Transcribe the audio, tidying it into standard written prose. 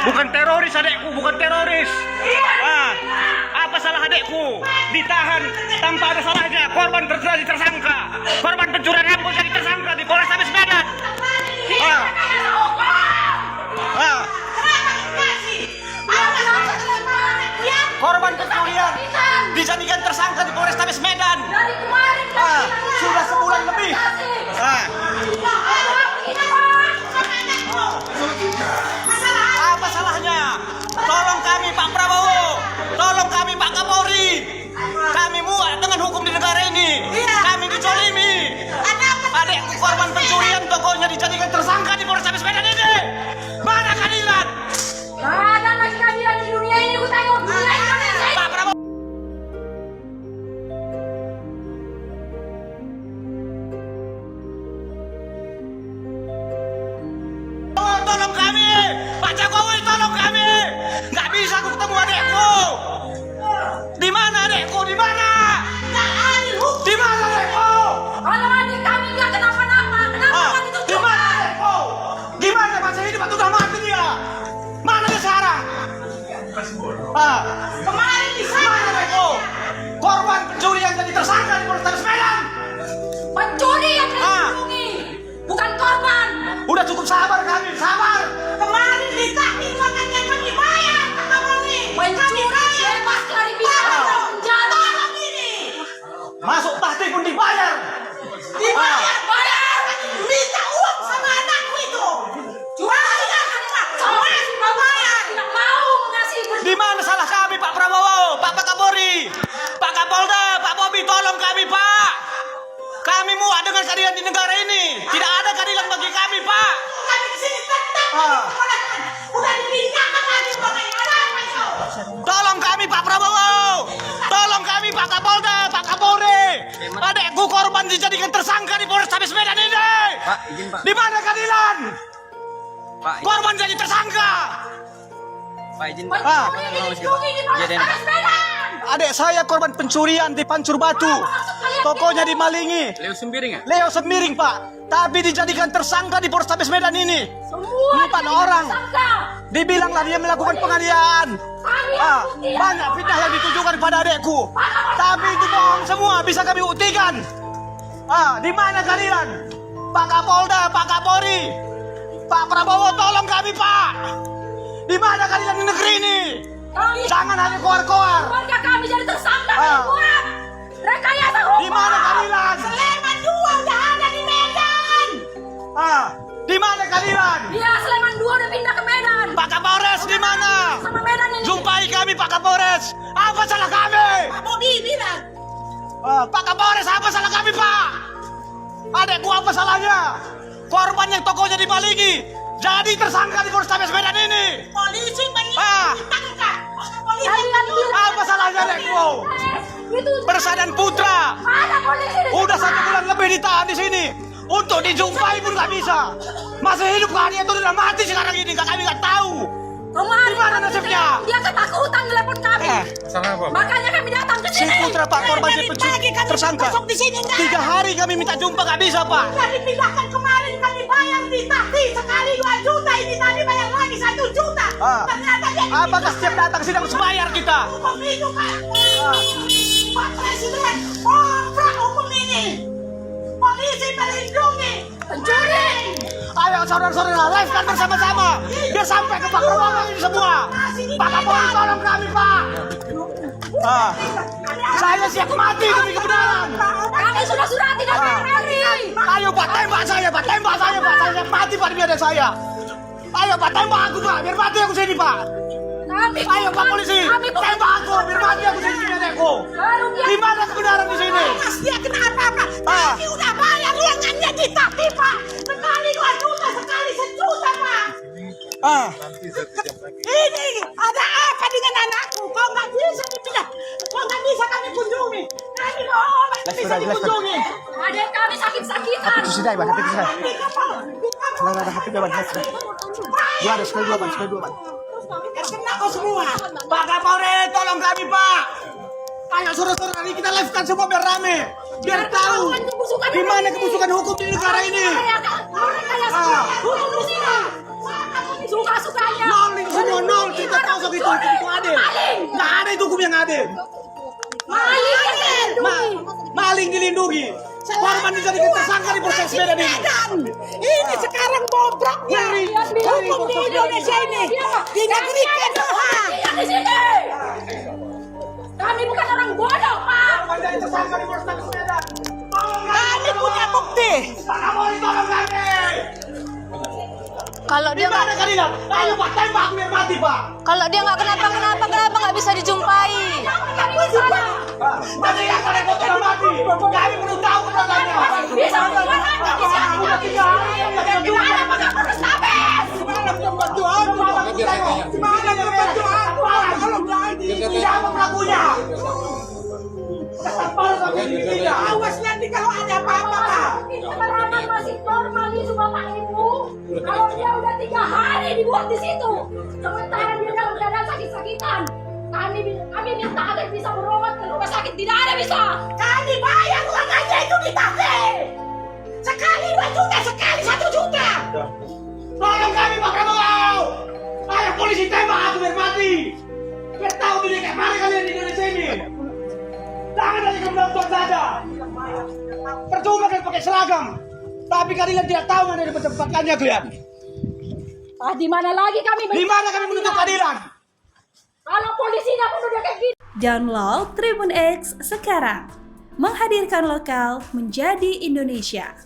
Bukan teroris adekku, bukan teroris. Apa salah adekku? Ditahan tanpa ada salahnya. Korban jadi tersangka. Korban pencurian handphone jadi tersangka di Polrestabes Medan. Korban pencurian dijadikan tersangka di Polrestabes Medan. Sudah sebulan lebih. Apa salahnya? Tolong kami Pak Prabowo, tolong kami Pak Kapolri. Kami muak dengan hukum di negara ini. Kami dizolimi. Adekku korban pencurian tokonya dijadikan tersangka di Polrestabes Medan ini. Mana keadilan? Ada lagi keadilan di dunia ini, ku tengok dunia Indonesia. Pak Prabowo. Tolong kami, Pak Jokowi tolong kami. Nggak bisa aku ketemu adekku. Di mana adekku? Di mana? Di mana adekku? Kalau adik kami nggak kenapa-napa, kenapa nggak Di ditunjukkan? mana adekku? Gimana masih hidup atau udah mati dia? Mana dia sekarang? Kemarin di sana. Mana adekku? Korban pencurian jadi tersangka di Polrestabes Medan. Pencuri yang dilindungi, bukan korban. Udah cukup sabar kami, sabar. Kemarin ditagih makanya kami bayar, Pak Kapolri. Pencuri bebas dari pidana penjara. Tolong ini. Masuk tahti pun dibayar. Bayar. Minta uang sama anakku itu. Bayar, sama sudah bayar. Tidak mau mengasih Di mana salah kami Pak Prabowo, Pak Kapolri, Pak Kapolda, Pak Bobi, tolong kami Pak. Kami muak dengan keadilan di negara ini. Tidak ada keadilan bagi kami Pak. Kami kesini tetap udah dibincangkan lagi makanya ada apa itu? Tolong kami Pak Prabowo, tolong kami Pak Kapolda, Pak Kapolri. Adekku korban dijadikan tersangka di Polrestabes Medan ini. Pak, izin Pak. Di mana keadilan? Pak, Korban jadi tersangka. Pak izin Pak. Pencuri dilindungi di Polrestabes Medan. Adek saya korban pencurian di Pancur Batu. Tokonya dimalingi. Leo Sembiring ya? Leo Semiring Pak. Tapi dijadikan tersangka di Polrestabes Medan ini. Semua 4 orang. tersangka. Dibilanglah dia melakukan penganiayaan. Banyak fitnah yang ditujukan kepada adekku. Tapi itu bohong semua, bisa kami buktikan. Di mana keadilan? Pak Kapolda, Pak Kapolri, Pak Prabowo, tolong kami Pak. Di mana keadilan di negeri ini? Jangan hanya koar-koar. Keluarga kami jadi tersangka buat rekayasa hukum. Di mana keadilan? Sleman 2 udah ada di Medan. Di mana keadilan? Iya, Sleman 2 udah pindah ke Medan. Pak Kapolres di mana? Sama Medan ini. Jumpai kami Pak Kapolres. Apa salah kami? Pak Bobi bilang. Pak Kapolres, apa salah kami Pak? Adekku apa salahnya? Korban yang tokonya dimalingi jadi tersangka di Polrestabes Medan ini. Polisi ditangkap. Apa salahnya adekku? Itu Persada Putra ada polisi. udah 1 bulan lebih ditahan di sini. Untuk dijumpai pun nggak bisa. Masih hidup kah dia itu udah mati sekarang ini? Kami nggak tahu. Kemarin Gimana nasibnya? dia ketakutan telepon kami. Salah apa? Makanya kami datang ke Si sini. Putra Pak korban si tersangka. Masuk di sini enggak. 3 hari kami minta jumpa nggak bisa Pak. Kami pindahkan kemarin kami bayar di taksi sekali 2 juta ini tadi bayar lagi 1 juta. Ternyata dia Apakah setiap datang sini harus bayar kita? hukum itu Pak. Pak Presiden kontrak hukum ini. Polisi melindungi pencuri. Ayo saudara-saudara, live kan bersama-sama. Biar sampai ke Pak Prabowo ini semua. Pak Kapolri tolong kami Pak. Saya siap mati demi kebenaran. Kami sudah tidak hari. Ayo Pak, tembak saya Pak, tembak saya Pak. Saya siap mati Pak demi adik saya. Ayo Pak, tembak aku Pak, biar mati aku sini Pak. Ayo Pak polisi, tembak aku biar mati aku sini demi adekku. Di mana kebenaran di sini? Mas dia kena apa-apa? Kami udah bayar uangannya di taksi Pak. Sekali 2 juta, sekali 1 juta Pak. Ini ada apa dengan anakku? Kau nggak bisa dipindah, kau nggak bisa kami kunjungi. Kami mau obat bisa dikunjungi. Adik kami sakit-sakitan. Hati itu sudah, Bang. Hati itu sudah. Sudah ada hati Bang. Dua ada sekali dua Bang. kena kau semua. Pak Kapolri, tolong kami Pak. Ayo saudara-saudara, ini kita live kan semua biar rame. Biar tahu di mana kebusukan hukum di negara ini. Suka-sukanya. Maling semua nol kita tahu soal itu adil. Nggak ada itu hukum yang adil. Maling dilindungi. Korban dijadikan tersangka di proses Medan ini. Ini sekarang bobroknya hukum di Indonesia ini. Di negeri Doha. Di sini. Kami bukan orang bodoh, Pak. Menjadi tersangka di proses Medan. Kami punya bukti. Pak Kapolri tolong kami. Kalau Di dia mana kalian? Ayo Pak, tembak biar mati Pak. kalau dia nggak kenapa nggak bisa dijumpai. Nanti yang kalian kau sudah mati. Kami perlu tahu kebenarannya. Bisa bagaimana? Di sini. Di mana pakai proses habis? Siapa pelakunya? Awas nanti kalau ada apa-apa, Pak. Keterangan masih normal itu Bapak Ibu. Kalau dia udah 3 hari dibuat di situ, sementara dia dalam keadaan sakit-sakitan, kami minta agar bisa berobat ke rumah sakit. Tidak ada bisa. Kami bayar uang aja itu di kafe. Sekali 2 juta, sekali 1 juta. Tolong kami Pak Prabowo. Ayo polisi tembak aku biar mati. Biar tahu diri kayak mana kalian di Indonesia ini. Jangan hanya kemudian saja. Percuma kalian pakai seragam. Tapi kalian tidak tahu mana yang tempatkannya kalian. Ah, di mana lagi kami? Di mana kami menuntut keadilan? Kalau polisi nggak menuduh kayak gitu. Download Tribun X sekarang. Menghadirkan lokal menjadi Indonesia.